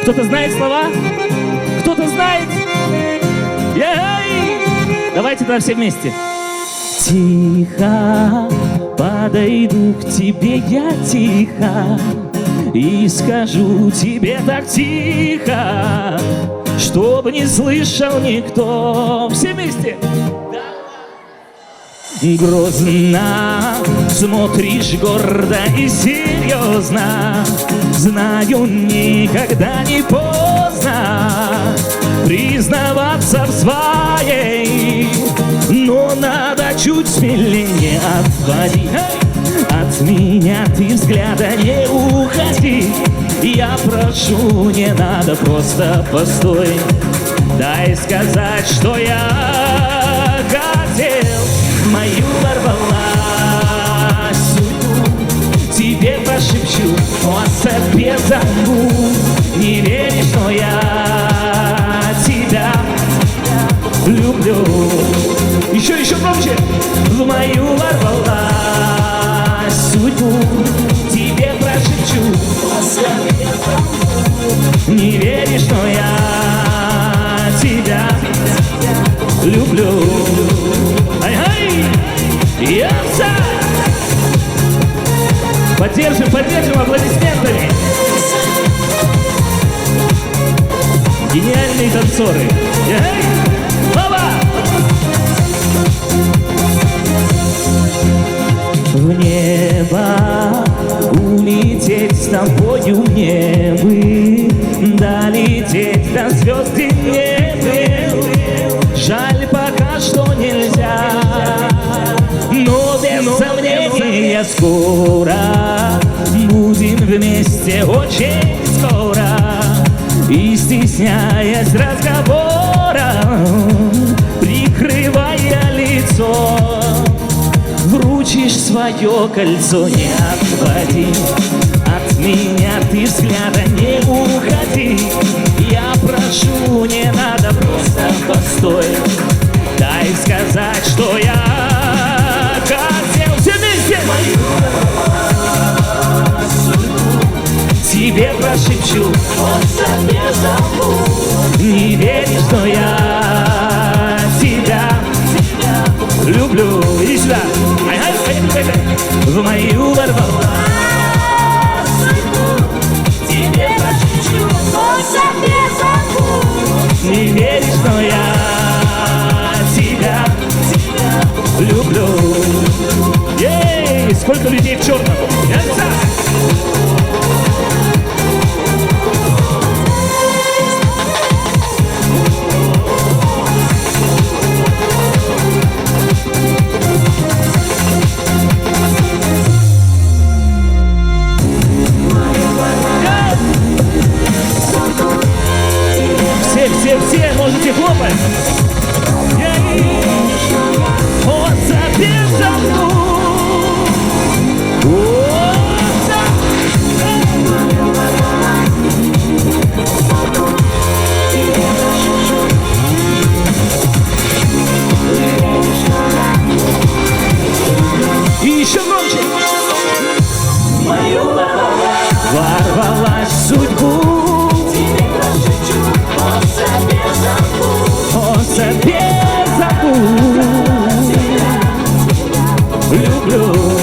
Кто-то знает слова? Кто-то знает? Давайте тогда все вместе. Тихо подойду к тебе я тихо и скажу тебе так тихо, чтобы не слышал никто. Все вместе. Грозно смотришь гордо и серьезно, знаю, никогда не поздно признаваться в своей, но надо чуть смелее отводи от меня, ты взгляда не уходи. Я прошу, не надо, просто постой, дай сказать, что я хотел. Мою ворвалась судьбу, тебе пошепчу, о себе забудь. Не веришь, что я тебя люблю. Еще громче. В мою ворвалась судьбу, тебе прошепчу, о себе забудь. Не веришь, что я тебя люблю. Поддержим аплодисментами. Гениальные танцоры. Слава! В небо улететь с тобою мне бы, долететь до звезд и небес. Жаль, пока что нельзя, но без сомнения скоро будем вместе очень скоро. И стесняясь разговора, прикрывая лицо, вручишь свое кольцо. Не отводи от меня, ты взгляда не уходи. Я прошу, не надо, просто постой, дай сказать, что я хотел. Все вместе! Тебе прошепчу, он себе забудь. Не веришь, что я тебя люблю. Иди сюда. В мою ворвалась судьбу, тебе прошепчу, он себе забудь. Не веришь, что я тебя люблю. Ей, сколько людей в черном. Все можете хлопать. Он забил и еще громче. Мою ворвалась в судьбу, о себе забудь. Люблю.